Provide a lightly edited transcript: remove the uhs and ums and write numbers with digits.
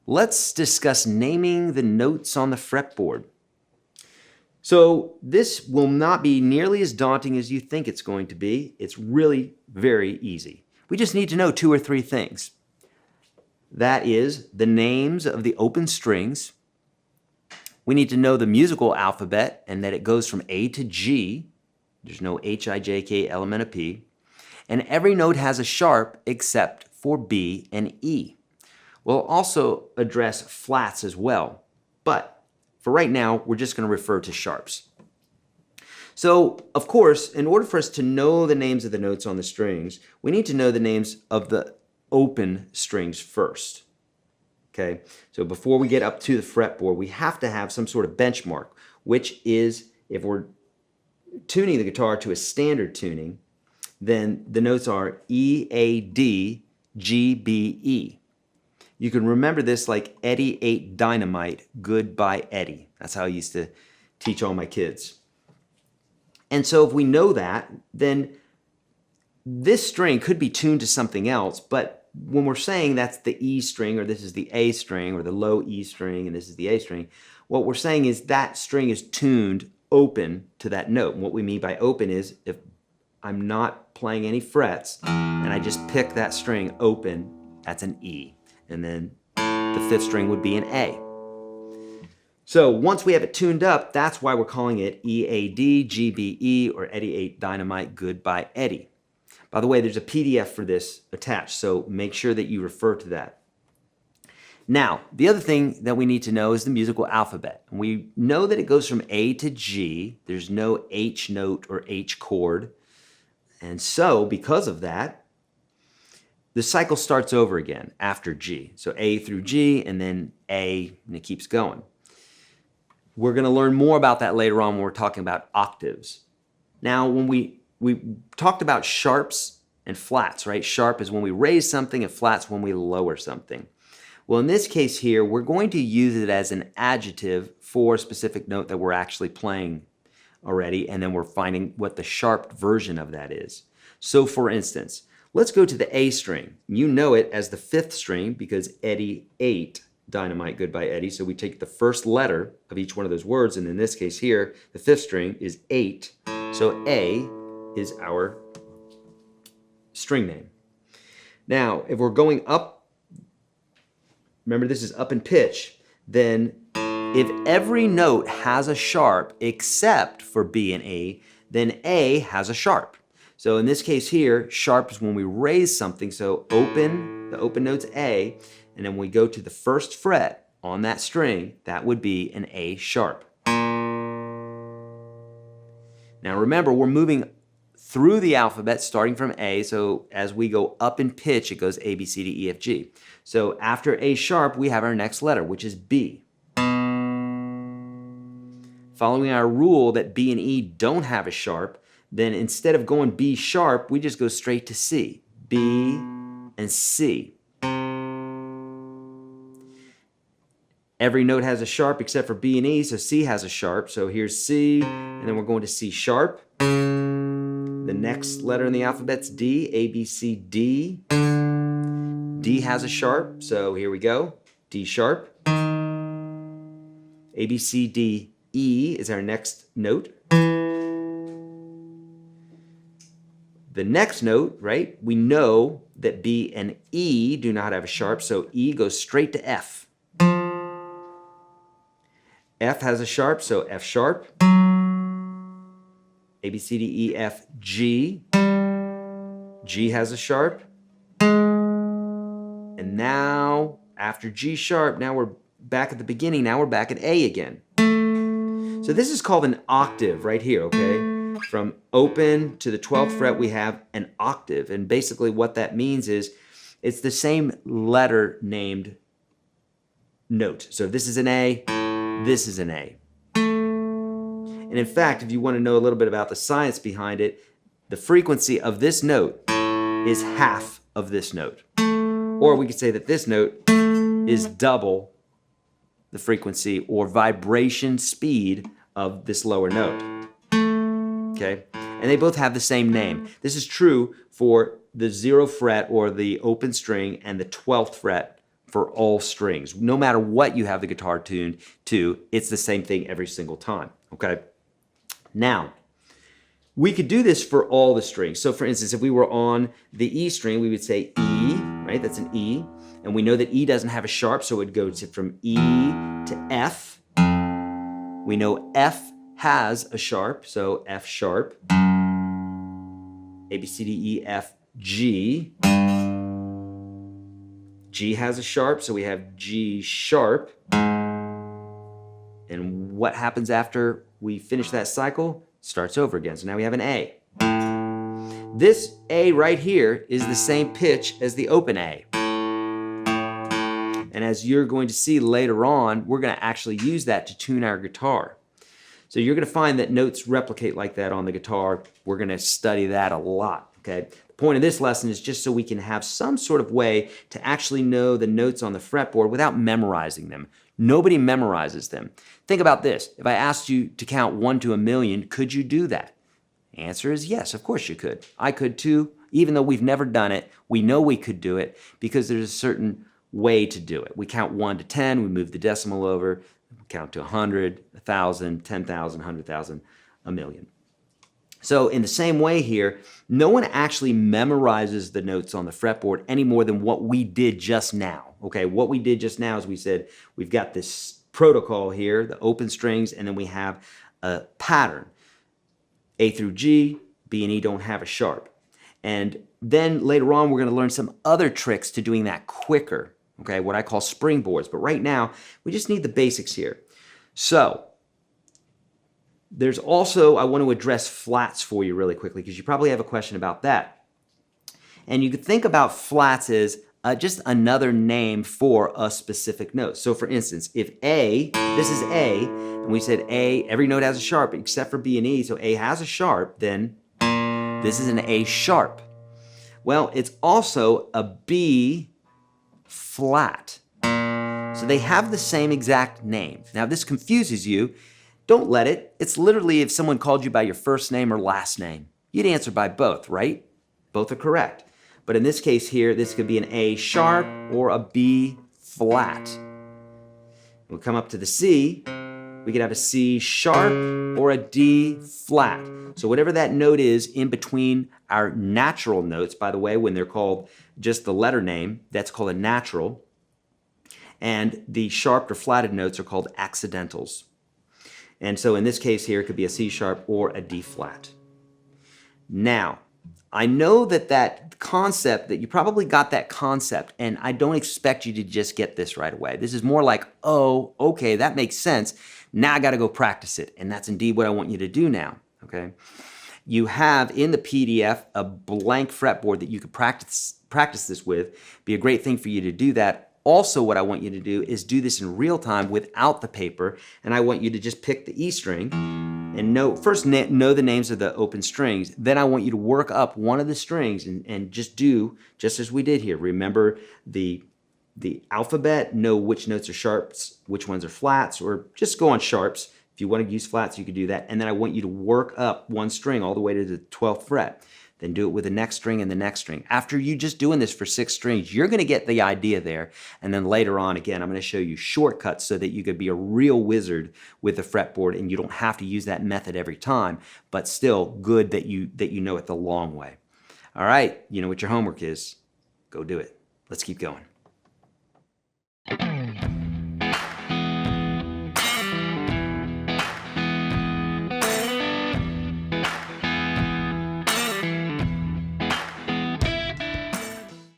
let's discuss naming the notes on the fretboard. So this will not be nearly as daunting as you think it's going to be. It's really very easy. We just need to know 2 or 3 things. That is the names of the open strings. We need to know the musical alphabet and that it goes from A to G. There's no H, I, J, K, L, M, N, O, P. And every note has a sharp except for B and E. We'll also address flats as well, but for right now, we're just going to refer to sharps. So, of course, in order for us to know the names of the notes on the strings, we need to know the names of the open strings first. Okay, so before we get up to the fretboard, we have to have some sort of benchmark, which is, if we're tuning the guitar to a standard tuning, then the notes are E, A, D, G, B, E. You can remember this like Eddie ate dynamite, goodbye Eddie. That's how I used to teach all my kids. And so if we know that, then this string could be tuned to something else, but when we're saying that's the E string, or this is the A string, or the low E string, and this is the A string, what we're saying is that string is tuned open to that note. And what we mean by open is if I'm not playing any frets and I just pick that string open, that's an E. And then the 5th string would be an A. So once we have it tuned up, that's why we're calling it EAD, GBE, or Eddie ate dynamite, goodbye Eddie. By the way, there's a PDF for this attached, so make sure that you refer to that. Now, the other thing that we need to know is the musical alphabet. We know that it goes from A to G. There's no H note or H chord. And so, because of that, the cycle starts over again after G. So A through G, and then A, and it keeps going. We're going to learn more about that later on when we're talking about octaves. Now, when we talked about sharps and flats, right? Sharp is when we raise something, and flats when we lower something. Well, in this case here, we're going to use it as an adjective for a specific note that we're actually playing already, and then we're finding what the sharp version of that is. So, for instance, let's go to the A string. You know it as the 5th string because Eddie ate dynamite, goodbye Eddie. So we take the first letter of each one of those words, and in this case here, the 5th string is 8. So A is our string name. Now, if we're going up, remember this is up in pitch, then if every note has a sharp except for B and E, then A has a sharp. So in this case here, sharp is when we raise something. So open, the open note's A, and then when we go to the 1st fret on that string, that would be an A sharp. Now remember, we're moving through the alphabet starting from A, so as we go up in pitch, it goes A, B, C, D, E, F, G. So after A sharp, we have our next letter, which is B. Following our rule that B and E don't have a sharp, then instead of going B sharp, we just go straight to C. B and C. Every note has a sharp except for B and E, so C has a sharp. So here's C, and then we're going to C sharp. The next letter in the alphabet's D, A, B, C, D. D has a sharp, so here we go. D sharp. A, B, C, D, E is our next note. The next note, right, we know that B and E do not have a sharp, so E goes straight to F. F has a sharp, so F sharp. A, B, C, D, E, F, G. G has a sharp. And now, after G sharp, now we're back at the beginning. Now we're back at A again. So this is called an octave right here, okay? From open to the 12th fret, we have an octave. And basically what that means is it's the same letter named note. So if this is an A, this is an A. And in fact, if you want to know a little bit about the science behind it, the frequency of this note is half of this note. Or we could say that this note is double the frequency or vibration speed of this lower note. Okay? And they both have the same name. This is true for the 0th fret or the open string and the 12th fret for all strings. No matter what you have the guitar tuned to, it's the same thing every single time, okay? Now, we could do this for all the strings. So for instance, if we were on the E string, we would say E, right? That's an E. And we know that E doesn't have a sharp, so it would go from E to F. We know F has a sharp, so F sharp. A, B, C, D, E, F, G. G has a sharp, so we have G sharp. And what happens after we finish that cycle? Starts over again. So now we have an A. This A right here is the same pitch as the open A. And as you're going to see later on, we're going to actually use that to tune our guitar. So you're going to find that notes replicate like that on the guitar. We're going to study that a lot, okay? The point of this lesson is just so we can have some sort of way to actually know the notes on the fretboard without memorizing them. Nobody memorizes them. Think about this. If I asked you to count 1 to 1,000,000, could you do that? The answer is yes, of course you could. I could too. Even though we've never done it, we know we could do it because there's a certain way to do it. We count 1 to 10, we move the decimal over, we count to 100, 1,000, 10,000, 100,000, 1,000,000. So in the same way here, no one actually memorizes the notes on the fretboard any more than what we did just now. Okay, what we did just now is we said we've got this protocol here, the open strings, and then we have a pattern. A through G, B and E don't have a sharp. And then later on, we're going to learn some other tricks to doing that quicker. Okay, what I call springboards. But right now, we just need the basics here. So there's also, I want to address flats for you really quickly because you probably have a question about that. And you could think about flats as just another name for a specific note. So for instance, if A, this is A, and we said A, every note has a sharp except for B and E, so A has a sharp, then this is an A sharp. Well, it's also a B flat. So they have the same exact name. Now, if this confuses you, don't let it. It's literally if someone called you by your first name or last name. You'd answer by both, right? Both are correct. But in this case here, this could be an A sharp or a B flat. We'll come up to the C. We could have a C sharp or a D flat. So whatever that note is in between our natural notes, by the way, when they're called just the letter name, that's called a natural. And the sharp or flatted notes are called accidentals. And so in this case here, it could be a C sharp or a D flat. Now, I know that concept, that you probably got that concept, and I don't expect you to just get this right away. This is more like, oh, okay, that makes sense. Now I got to go practice it. And that's indeed what I want you to do now, okay? You have in the PDF a blank fretboard that you could practice this with. Be a great thing for you to do that. Also, what I want you to do is do this in real time without the paper, and I want you to just pick the E string and first know the names of the open strings. Then I want you to work up one of the strings and just do just as we did here. Remember the alphabet, know which notes are sharps, which ones are flats, or just go on sharps. If you want to use flats, you could do that. And then I want you to work up one string all the way to the 12th fret. Then do it with the next string and the next string. After you just doing this for 6 strings, you're going to get the idea there. And then later on, again, I'm going to show you shortcuts so that you could be a real wizard with the fretboard and you don't have to use that method every time, but still good that you know it the long way. All right, you know what your homework is. Go do it. Let's keep going.